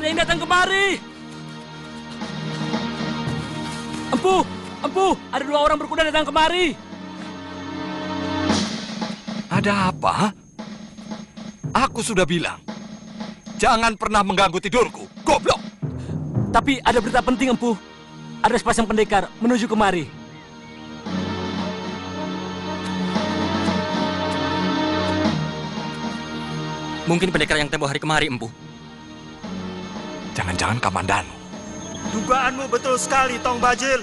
Ada yang datang kemari. Empu, Empu, ada 2 orang berkuda datang kemari. Ada apa? Aku sudah bilang, jangan pernah mengganggu tidurku, goblok. Tapi ada berita penting, Empu. Ada sepasang pendekar menuju kemari. Mungkin pendekar yang tempoh hari kemari, Empu. Jangan-jangan Kamandanu. Dugaanmu betul sekali, Tong Bajil.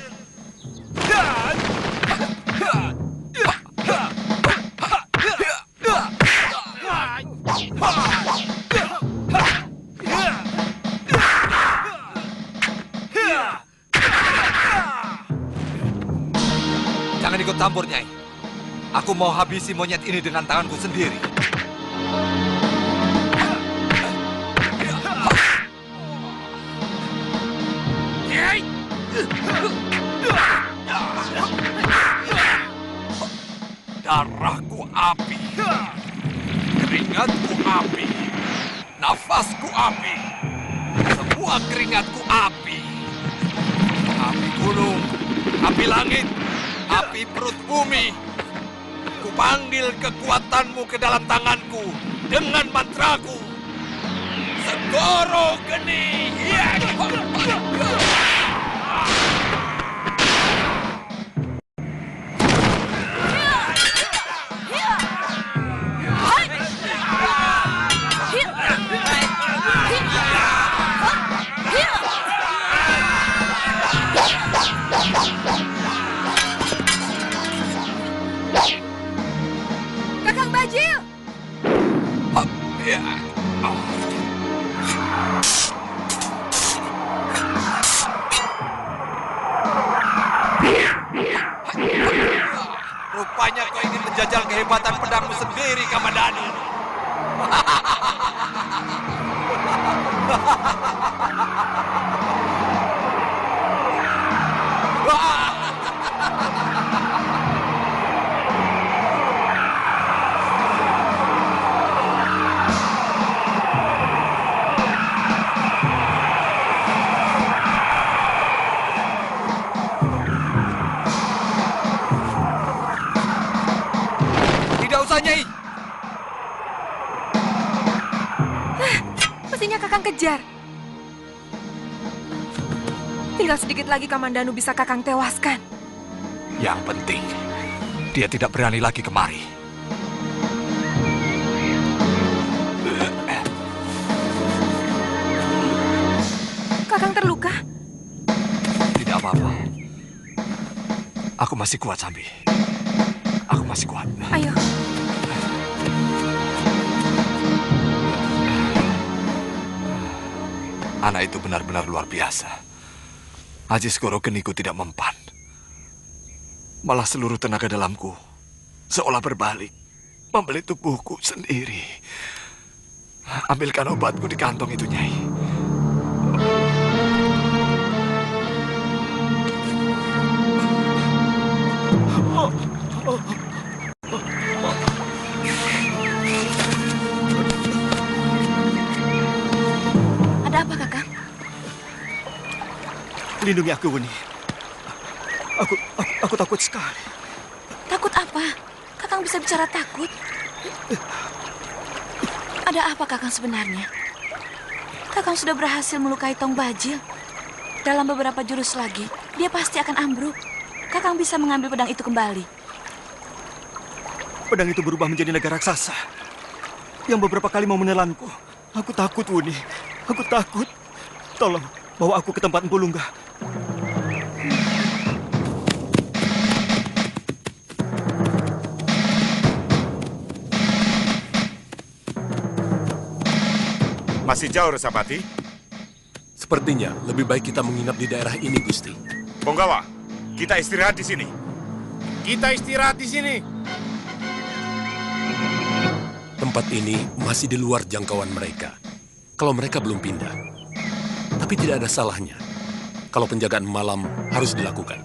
Jangan ikut campur, Nyai. Aku mau habisi monyet ini dengan tanganku sendiri. Darahku api, keringatku api, nafasku api, semua keringatku api. Api gunung, api langit, api perut bumi. Kupanggil kekuatanmu ke dalam tanganku dengan mantraku. Segoro geni. Kakang Bajil! Rupanya kau ingin menjajal kehebatan pedangmu sendiri, Kamandanu. Tidak usah, Nyai. Mestinya Kakang kejar. Tinggal sedikit lagi Kamandanu bisa Kakang tewaskan. Yang penting, dia tidak berani lagi kemari. Kakang terluka? Tidak apa-apa. Aku masih kuat, Sambi. Aku masih kuat. Ayo. Anak itu benar-benar luar biasa. Haji Segoro Geniku tidak mempan. Malah seluruh tenaga dalamku seolah berbalik, membeli tubuhku sendiri. Ambilkan obatku di kantong itu, Nyai. Ada apa, Kakang? Lindungi aku, Wuni. Aku takut sekali. Takut apa? Kakang bisa bicara takut? Ada apa, Kakang sebenarnya? Kakang sudah berhasil melukai Tong Bajil. Dalam beberapa jurus lagi, dia pasti akan ambruk. Kakang bisa mengambil pedang itu kembali. Pedang itu berubah menjadi naga raksasa yang beberapa kali mau menelanku. Aku takut, Wuni. Aku takut. Tolong, bawa aku ke tempat Empu Lunggah. Masih jauh, Resapati? Sepertinya lebih baik kita menginap di daerah ini, Gusti. Punggawa, kita istirahat di sini. Kita istirahat di sini. Tempat ini masih di luar jangkauan mereka. Kalau mereka belum pindah. Tapi tidak ada salahnya kalau penjagaan malam harus dilakukan.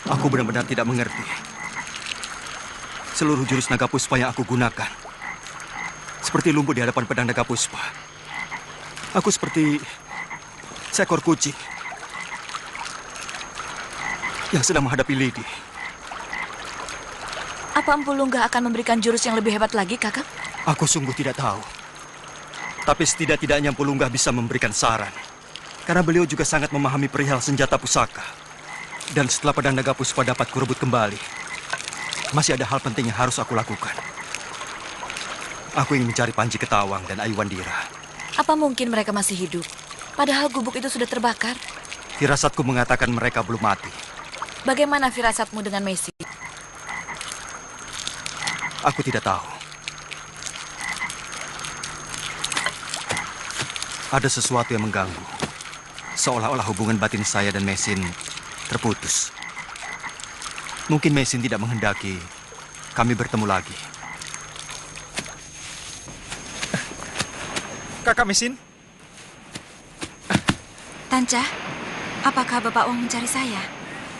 Aku benar-benar tidak mengerti. Seluruh jurus naga puspa yang aku gunakan seperti lumpuh di hadapan pedang naga puspa. Aku seperti seekor kucing yang sedang menghadapi lidi. Apa Empu Lunggah akan memberikan jurus yang lebih hebat lagi, Kakang? Aku sungguh tidak tahu. Tapi setidak-tidaknya Empu Lunggah bisa memberikan saran. Karena beliau juga sangat memahami perihal senjata pusaka. Dan setelah pedang naga puspa dapat kurebut kembali, masih ada hal penting yang harus aku lakukan. Aku ingin mencari Panji Ketawang dan Ayu Wandira. Apa mungkin mereka masih hidup? Padahal gubuk itu sudah terbakar. Firasatku mengatakan mereka belum mati. Bagaimana firasatmu dengan Messi? Aku tidak tahu. Ada sesuatu yang mengganggu. Seolah-olah hubungan batin saya dan Mesin terputus. Mungkin Mesin tidak menghendaki kami bertemu lagi. Kakak Mesin, Tanca, apakah Bapak Wong mencari saya?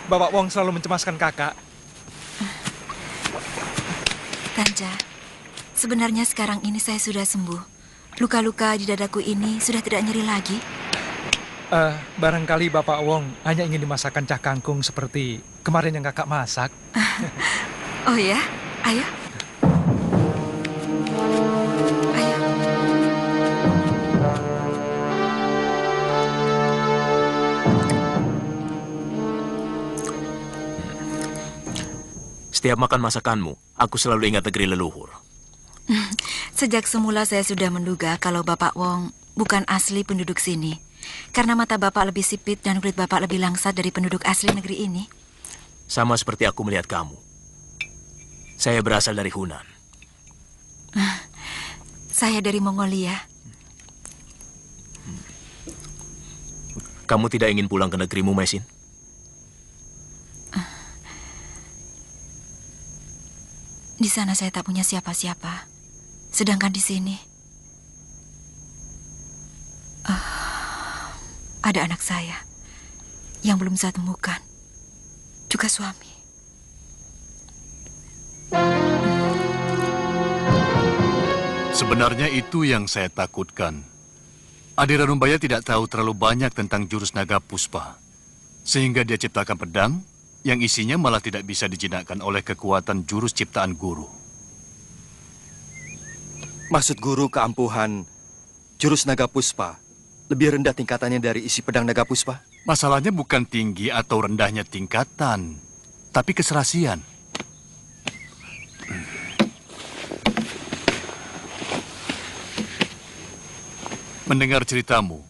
Bapak Wong selalu mencemaskan kakak. Tanca, sebenarnya sekarang ini saya sudah sembuh. Luka-luka di dadaku ini sudah tidak nyeri lagi. Barangkali Bapak Wong hanya ingin dimasakkan cah kangkung seperti kemarin yang kakak masak. Oh ya? Ayo. Ayo. Setiap makan masakanmu, aku selalu ingat negeri leluhur. Sejak semula saya sudah menduga kalau Bapak Wong bukan asli penduduk sini. Karena mata Bapak lebih sipit dan kulit Bapak lebih langsat dari penduduk asli negeri ini. Sama seperti aku melihat kamu. Saya berasal dari Hunan. Saya dari Mongolia. Kamu tidak ingin pulang ke negerimu, Mesin? Di sana saya tak punya siapa-siapa. Sedangkan di sini ada anak saya yang belum saya temukan. Juga suami. Sebenarnya itu yang saya takutkan. Adi Ranumbaya tidak tahu terlalu banyak tentang jurus naga puspa. Sehingga dia ciptakan pedang yang isinya malah tidak bisa dijinakkan oleh kekuatan jurus ciptaan guru. Maksud guru keampuhan jurus naga puspa lebih rendah tingkatannya dari isi pedang naga puspa? Masalahnya bukan tinggi atau rendahnya tingkatan, tapi keserasian. Mendengar ceritamu,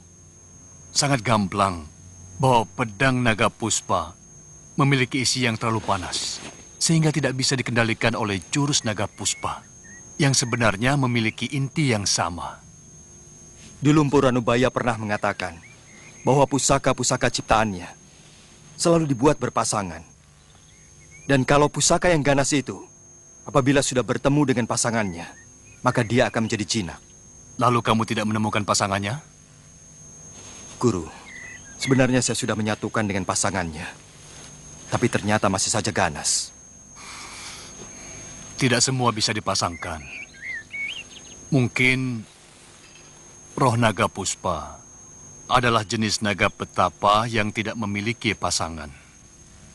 sangat gamblang bahwa pedang naga puspa memiliki isi yang terlalu panas, sehingga tidak bisa dikendalikan oleh jurus naga puspa, yang sebenarnya memiliki inti yang sama. Dulu Empu Ranubaya pernah mengatakan bahwa pusaka-pusaka ciptaannya selalu dibuat berpasangan. Dan kalau pusaka yang ganas itu, apabila sudah bertemu dengan pasangannya, maka dia akan menjadi jinak. Lalu kamu tidak menemukan pasangannya? Guru, sebenarnya saya sudah menyatukan dengan pasangannya. Tapi ternyata masih saja ganas. Tidak semua bisa dipasangkan. Mungkin roh naga puspa adalah jenis naga petapa yang tidak memiliki pasangan.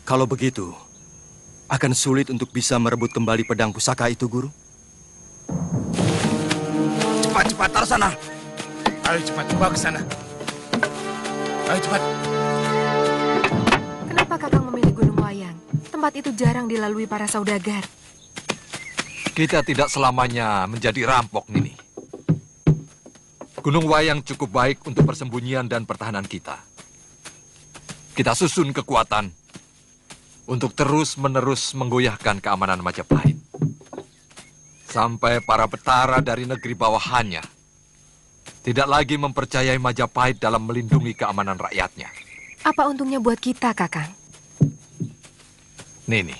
Kalau begitu, akan sulit untuk bisa merebut kembali pedang pusaka itu, Guru? Cepat, taruh sana. Ayo cepat, coba ke sana. Ayo cepat. Kenapa Kakang memilih Gunung Wayang? Tempat itu jarang dilalui para saudagar. Kita tidak selamanya menjadi rampok, Nini. Gunung Wayang cukup baik untuk persembunyian dan pertahanan kita. Kita susun kekuatan untuk terus-menerus menggoyahkan keamanan Majapahit. Sampai para petara dari negeri bawahannya tidak lagi mempercayai Majapahit dalam melindungi keamanan rakyatnya. Apa untungnya buat kita, Kakang? Nini,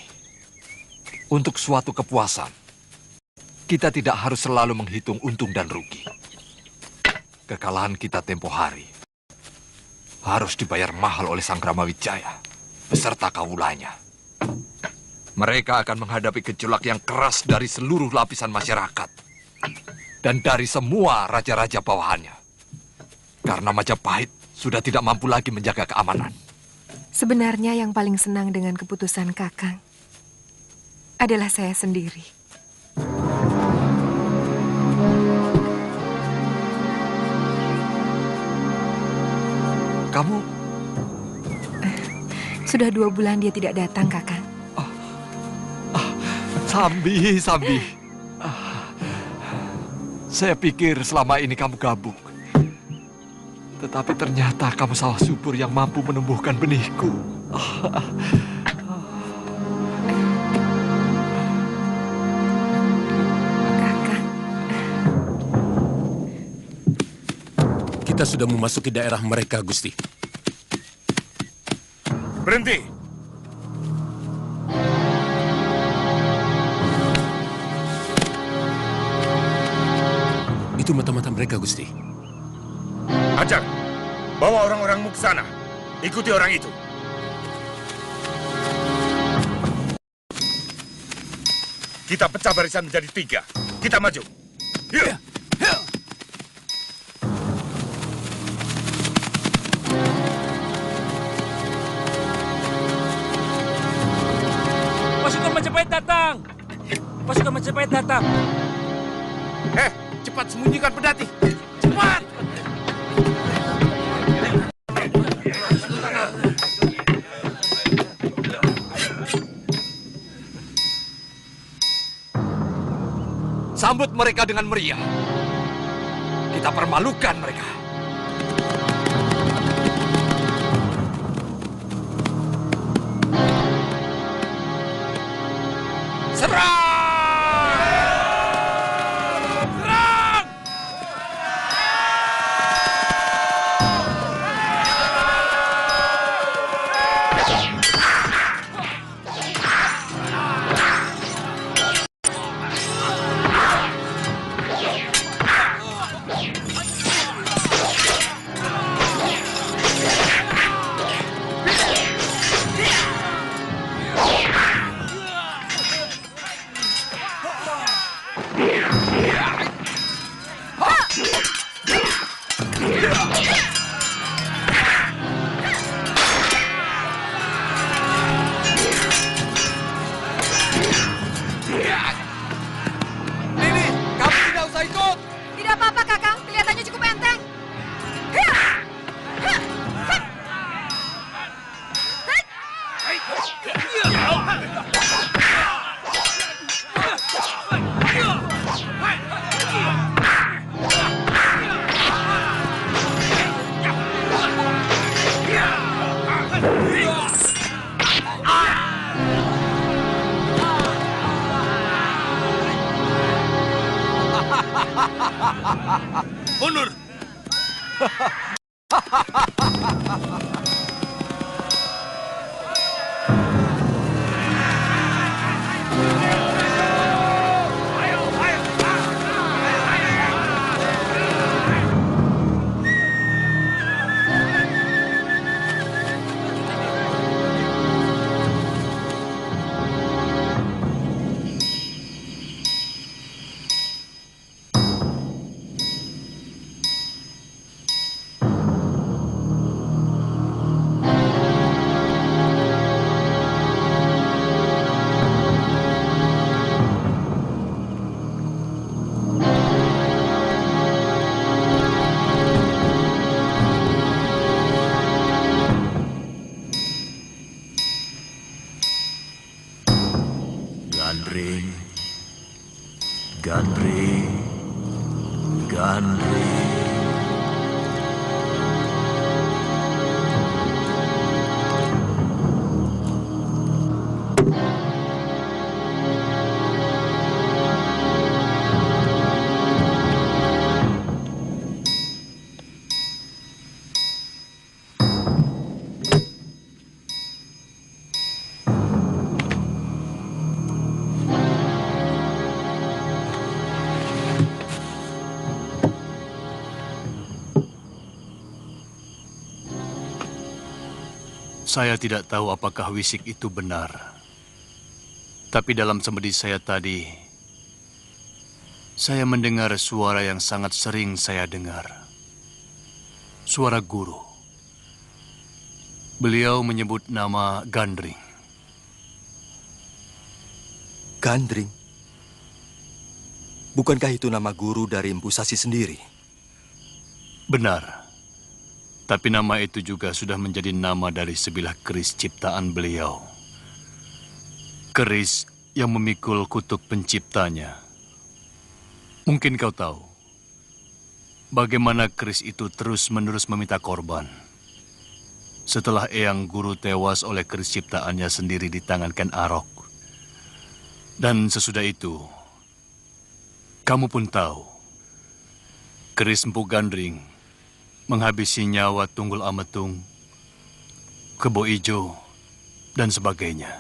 untuk suatu kepuasan, kita tidak harus selalu menghitung untung dan rugi. Kekalahan kita tempo hari harus dibayar mahal oleh Sang Kramawijaya beserta kawulanya. Mereka akan menghadapi gejolak yang keras dari seluruh lapisan masyarakat. dan dari semua raja-raja bawahannya. Karena Majapahit sudah tidak mampu lagi menjaga keamanan. Sebenarnya yang paling senang dengan keputusan Kakang adalah saya sendiri. Kamu? Sudah 2 bulan dia tidak datang, Kakang. Sambi. Saya pikir selama ini kamu gabung. Tetapi ternyata kamu sawah subur yang mampu menumbuhkan benihku. Kakang. Kita sudah memasuki daerah mereka, Gusti. Berhenti! Itu mata-mata mereka, Gusti. Ajak! Bawa orang-orangmu ke sana. Ikuti orang itu. Kita pecah barisan menjadi 3. Kita maju. Yuk! Pasukan Majapahit datang! Pasukan Majapahit datang! Cepat sembunyikan pedati. Cepat! Sambut mereka dengan meriah. Kita permalukan mereka. Serang! Tidak apa-apa, Kakang. Kelihatannya cukup enteng. Mundur! Gandring, Gandring, Gandring. Saya tidak tahu apakah wisik itu benar. Tapi dalam semedi saya tadi, Saya mendengar suara yang sangat sering saya dengar. Suara guru. Beliau menyebut nama Gandring. Gandring? Bukankah itu nama guru dari Empu Sasi sendiri? Benar. Tapi nama itu juga sudah menjadi nama dari sebilah keris ciptaan beliau. Keris yang memikul kutuk penciptanya. Mungkin kau tahu bagaimana keris itu terus-menerus meminta korban. Setelah Eyang Guru tewas oleh keris ciptaannya sendiri di tangan Ken Arok. Dan sesudah itu, kamu pun tahu, keris Empu Gandring menghabisi nyawa Tunggul Ametung, Kebo Ijo, dan sebagainya.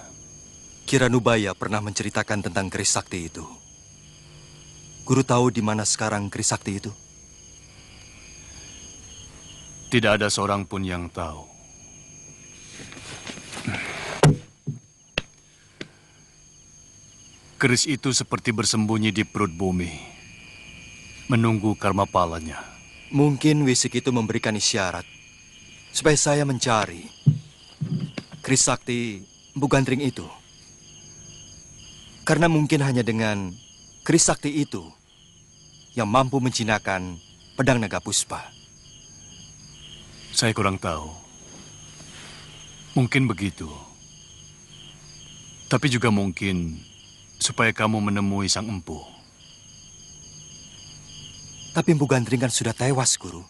Kiranubaya pernah menceritakan tentang keris sakti itu. Guru tahu di mana sekarang keris sakti itu? Tidak ada seorang pun yang tahu. Keris itu seperti bersembunyi di perut bumi, menunggu karma palanya. Mungkin Wisik itu memberikan isyarat supaya saya mencari keris sakti Empu Gandring itu. Karena mungkin hanya dengan keris sakti itu yang mampu menjinakkan pedang naga puspa. Saya kurang tahu. Mungkin begitu. Tapi juga mungkin supaya kamu menemui sang empu. Tapi Empu Gandring kan sudah tewas, Guru.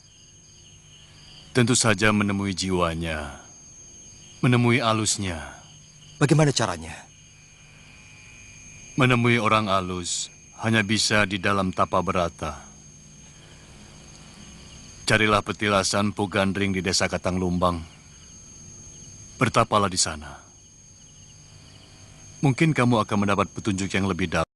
Tentu saja menemui jiwanya, menemui alusnya. Bagaimana caranya? Menemui orang alus hanya bisa di dalam tapa berata. Carilah petilasan Empu Gandring di desa Katang Lumbang. Bertapalah di sana. Mungkin kamu akan mendapat petunjuk yang lebih dalam.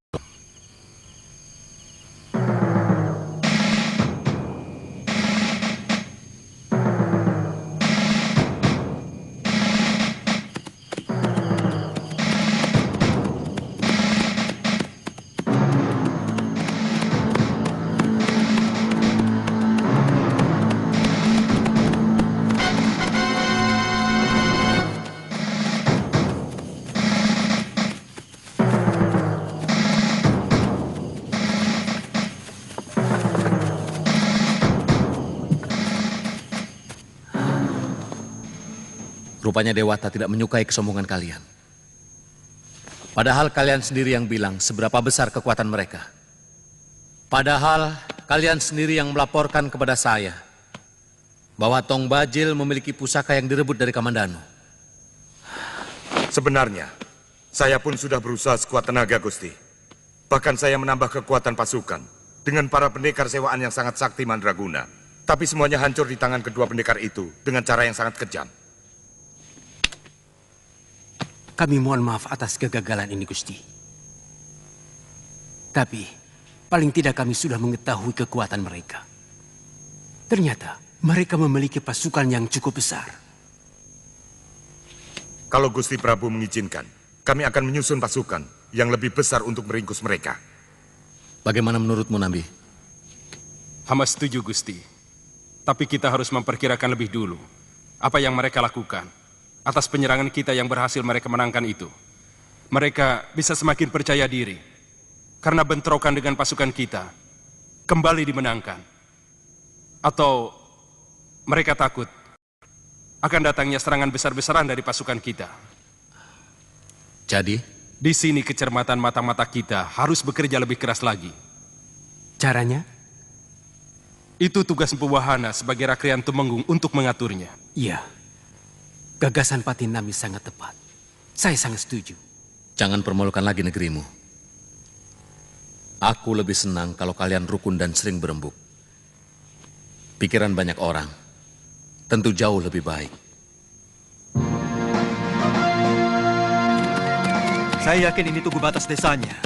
Rupanya Dewata tidak menyukai kesombongan kalian. Padahal kalian sendiri yang bilang seberapa besar kekuatan mereka. Padahal kalian sendiri yang melaporkan kepada saya bahwa Tong Bajil memiliki pusaka yang direbut dari Kamandanu. Sebenarnya, saya pun sudah berusaha sekuat tenaga, Gusti. Bahkan saya menambah kekuatan pasukan dengan para pendekar sewaan yang sangat sakti mandraguna. Tapi semuanya hancur di tangan kedua pendekar itu dengan cara yang sangat kejam. Kami mohon maaf atas kegagalan ini, Gusti. Tapi, paling tidak kami sudah mengetahui kekuatan mereka. Ternyata, mereka memiliki pasukan yang cukup besar. Kalau Gusti Prabu mengizinkan, kami akan menyusun pasukan yang lebih besar untuk meringkus mereka. Bagaimana menurutmu, Nambi? Hamba setuju, Gusti. Tapi kita harus memperkirakan lebih dulu apa yang mereka lakukan atas penyerangan kita yang berhasil mereka menangkan itu. Mereka bisa semakin percaya diri karena bentrokan dengan pasukan kita kembali dimenangkan. Atau mereka takut akan datangnya serangan besar-besaran dari pasukan kita. Jadi? Di sini kecermatan mata-mata kita harus bekerja lebih keras lagi. Caranya? Itu tugas Empu Wahana sebagai Rakrian Tumenggung untuk mengaturnya. Iya. Gagasan Patinami sangat tepat. Saya sangat setuju. Jangan permalukan lagi negerimu. Aku lebih senang kalau kalian rukun dan sering berembuk. Pikiran banyak orang tentu jauh lebih baik. Saya yakin ini tugu batas desanya.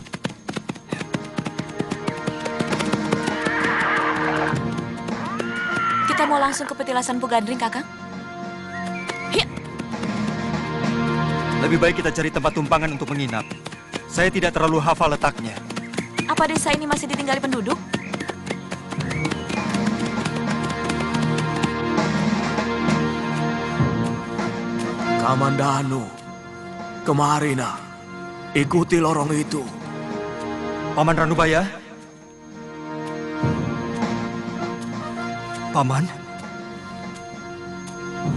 Kita mau langsung ke petilasan Empu Gandring, Kakang? Lebih baik kita cari tempat tumpangan untuk menginap. Saya tidak terlalu hafal letaknya. Apa desa ini masih ditinggali penduduk? Kamandanu, kemari nak. Ikuti lorong itu. Paman Ranubaya? Paman?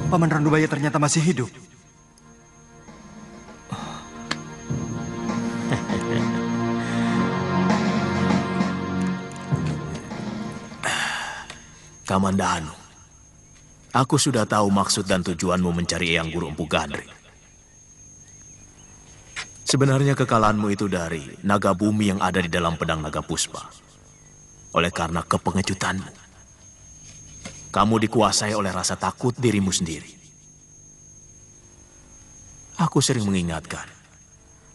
Paman Ranubaya ternyata masih hidup. Kamandanu, aku sudah tahu maksud dan tujuanmu mencari Eyang Guru Empu Gandring. Sebenarnya kekalahanmu itu dari naga bumi yang ada di dalam pedang naga puspa. Oleh karena kepengecutanmu, kamu dikuasai oleh rasa takut dirimu sendiri. Aku sering mengingatkan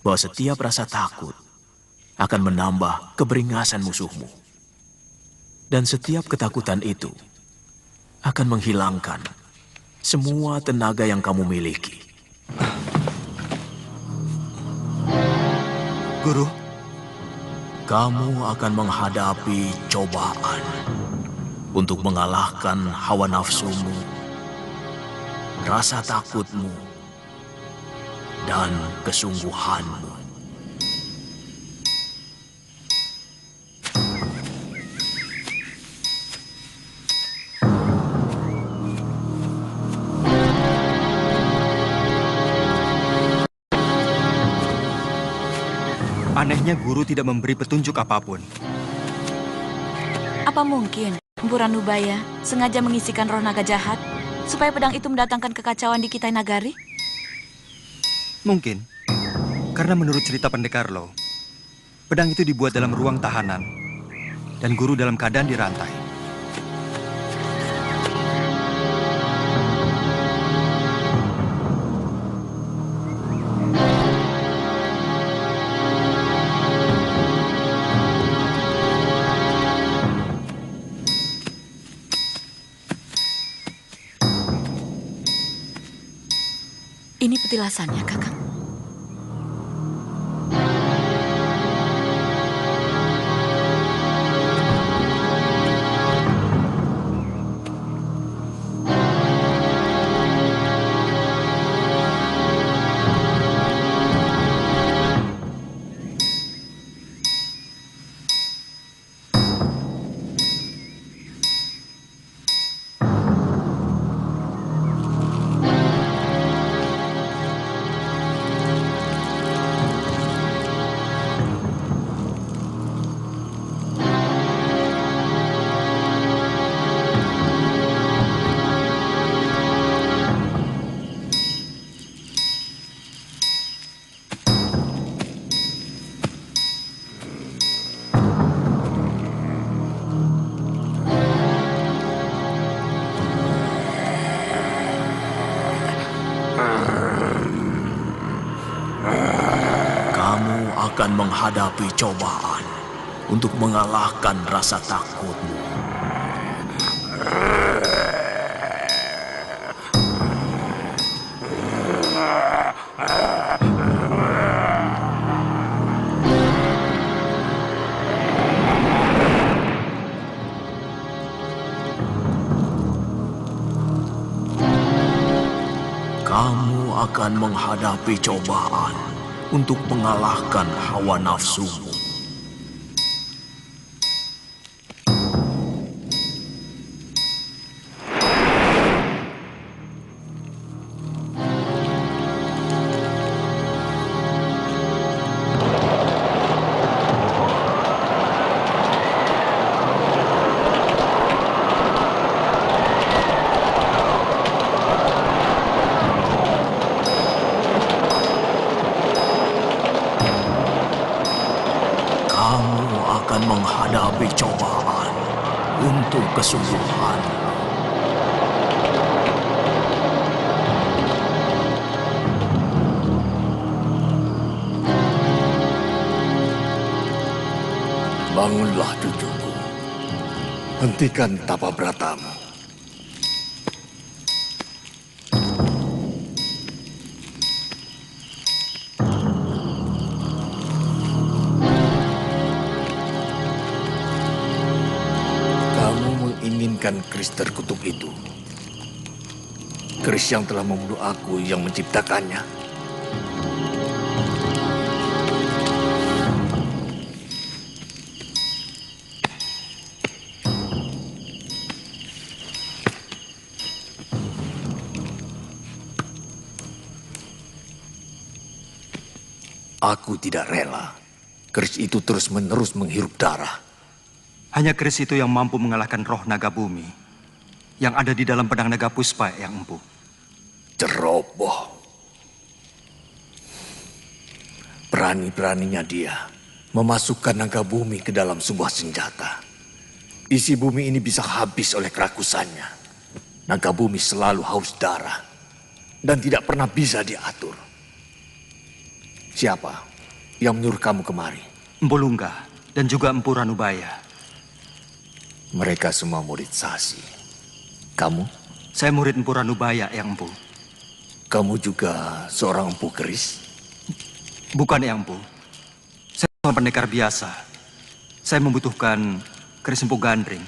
bahwa setiap rasa takut akan menambah keberingasan musuhmu. Dan setiap ketakutan itu akan menghilangkan semua tenaga yang kamu miliki. Guru, kamu akan menghadapi cobaan untuk mengalahkan hawa nafsumu, rasa takutmu, dan kesungguhanmu. Anehnya guru tidak memberi petunjuk apapun. Apa mungkin Empu Ranubaya sengaja mengisikan roh naga jahat supaya pedang itu mendatangkan kekacauan di Kitai Nagari? Mungkin. Karena menurut cerita pendekar Lo, pedang itu dibuat dalam ruang tahanan dan guru dalam keadaan dirantai. Ini petilasannya, Kakang. Akan menghadapi cobaan untuk mengalahkan rasa takutmu. Kamu akan menghadapi cobaan untuk mengalahkan hawa nafsumu. Menghadapi cobaan untuk kesungguhan. Bangunlah cucuku, hentikan tapa beratamu. mengembalikan keris terkutuk itu. Keris yang telah membunuh aku yang menciptakannya. Aku tidak rela keris itu terus-menerus menghirup darah. Hanya keris itu yang mampu mengalahkan roh naga bumi yang ada di dalam pedang naga puspa yang empu. Ceroboh. Berani-beraninya dia memasukkan naga bumi ke dalam sebuah senjata. Isi bumi ini bisa habis oleh kerakusannya. Naga bumi selalu haus darah dan tidak pernah bisa diatur. Siapa yang menyuruh kamu kemari? Empu Lungga dan juga Empu Ranubaya. Mereka semua murid Sasi. Kamu? Saya murid Empu Ranubaya yang empu. Kamu juga seorang empu keris? Bukan yang empu. Saya seorang pendekar biasa. Saya membutuhkan keris Empu Gandring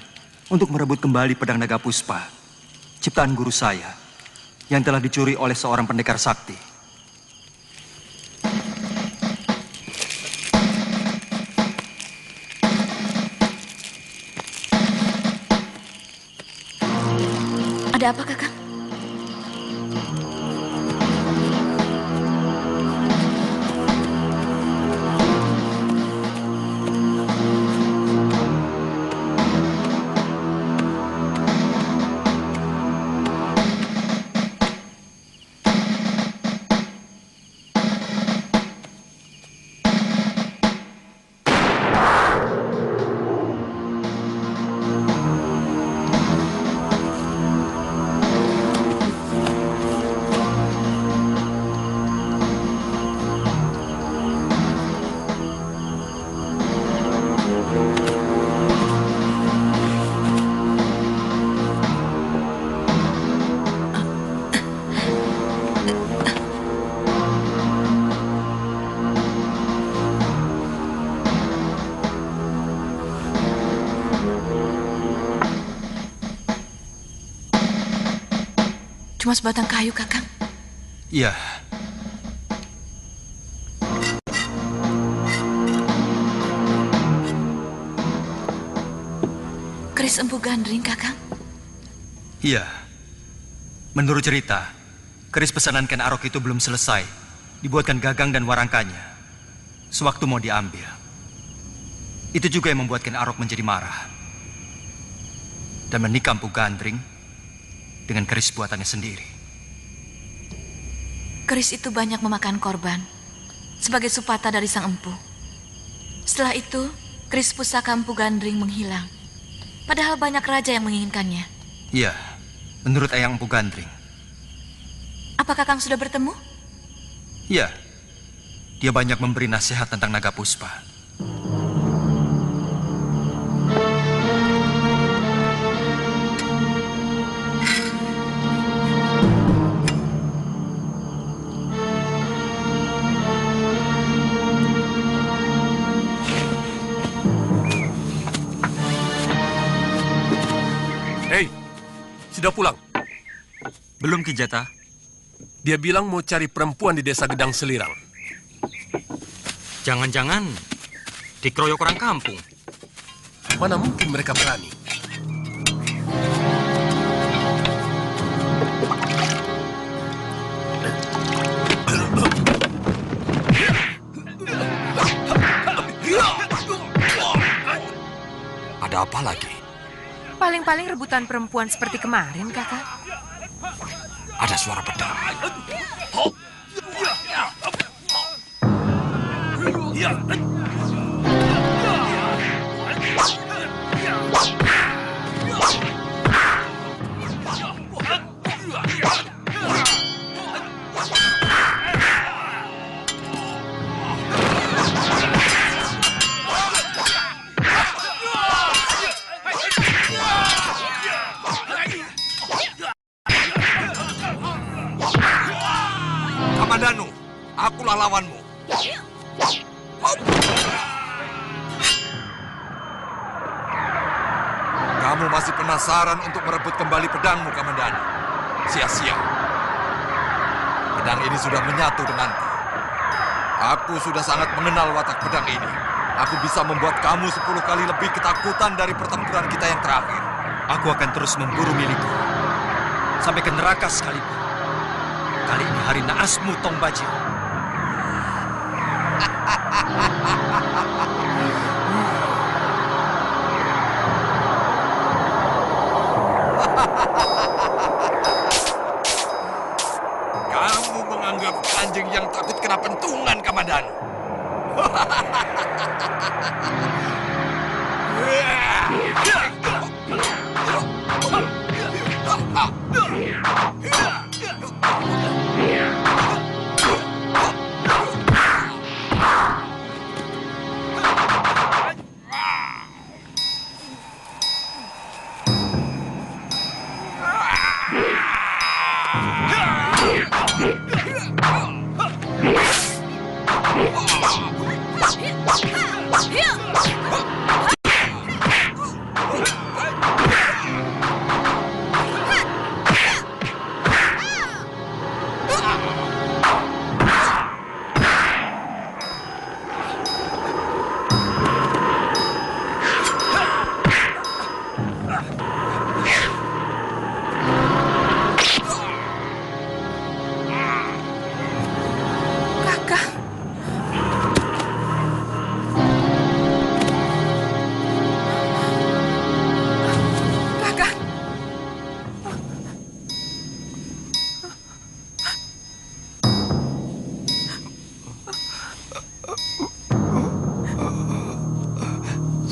untuk merebut kembali pedang naga puspa, ciptaan guru saya, yang telah dicuri oleh seorang pendekar sakti. Ada apa, Kakang? Cuma sebatang kayu, Kakang. Iya. Keris Empu Gandring, Kakang. Iya. Menurut cerita, keris pesanan Ken Arok itu belum selesai. Dibuatkan gagang dan warangkanya. Sewaktu mau diambil. Itu juga yang membuat Ken Arok menjadi marah. Dan menikah Empu Gandring dengan keris buatannya sendiri. Keris itu banyak memakan korban sebagai supata dari sang empu. Setelah itu, keris pusaka Empu Gandring menghilang. Padahal banyak raja yang menginginkannya. Iya, menurut Eyang Empu Gandring. Apa Kakang sudah bertemu? Iya, dia banyak memberi nasihat tentang naga puspa. Hei, sudah pulang? Belum, Ki Jata. Dia bilang mau cari perempuan di desa Gedang Selirang. Jangan-jangan dikeroyok orang kampung. Mana mungkin mereka berani? Ada apa lagi? Paling-paling rebutan perempuan seperti kemarin, Kakak. Ada suara pedang. Kamandanu, akulah lawanmu. masih penasaran untuk merebut kembali pedangmu, Kamandanu. Sia-sia. Pedang ini sudah menyatu denganku. Aku sudah sangat mengenal watak pedang ini. Aku bisa membuat kamu 10 kali lebih ketakutan dari pertempuran kita yang terakhir. Aku akan terus memburu milikku. Sampai ke neraka sekalipun. Kali ini hari naasmu, Tong Bajil. Kamu menganggap anjing yang takut kena pentungan, Kamandanu.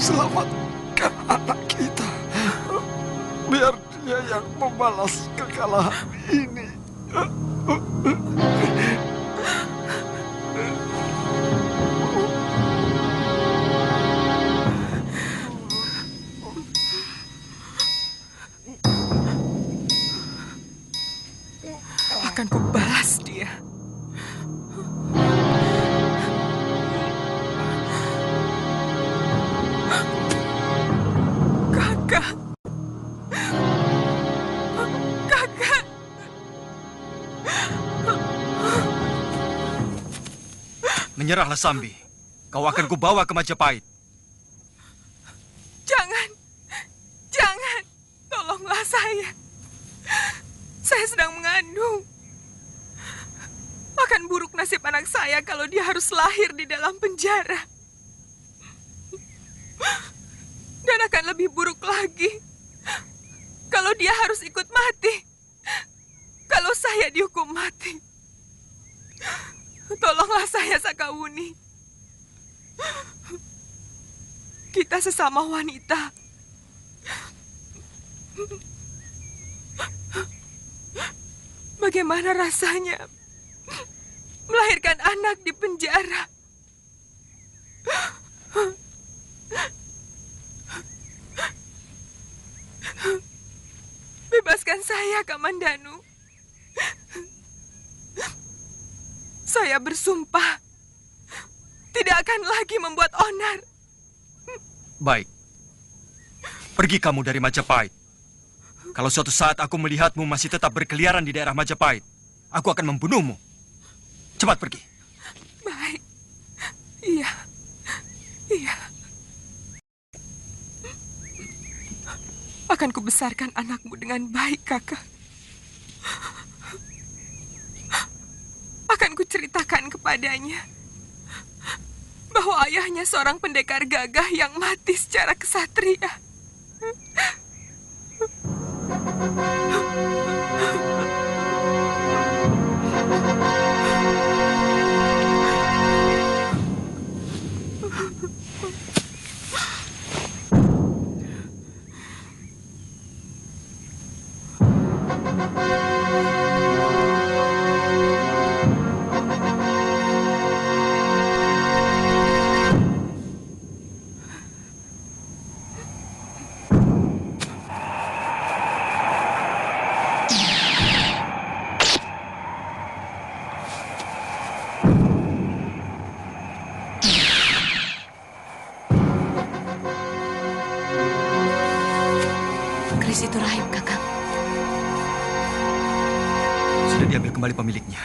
Selamatkan anak kita. Biar dia yang membalas kekalahan ini. Akan kubalas dia. Kakak. Kakak. Menyerahlah, Sambi. Kau akan kubawa ke Majapahit. Jangan. Jangan. Tolonglah saya. Saya sedang mengandung. Akan buruk nasib anak saya kalau dia harus lahir di dalam penjara. Dan akan lebih buruk lagi kalau dia harus ikut mati. Kalau saya dihukum mati. Tolonglah saya, Sakawuni. Kita sesama wanita. Bagaimana rasanya melahirkan anak di penjara? Bebaskan saya, Kamandanu. Saya bersumpah tidak akan lagi membuat onar. Baik. Pergi kamu dari Majapahit. Kalau suatu saat aku melihatmu masih tetap berkeliaran di daerah Majapahit, aku akan membunuhmu. Cepat pergi. Baik. Iya. Iya. Akan kubesarkan anakmu dengan baik, Kakak. Akan kuceritakan kepadanya bahwa ayahnya seorang pendekar gagah yang mati secara kesatria. Keris itu rahib, Kakang. Sudah diambil kembali pemiliknya.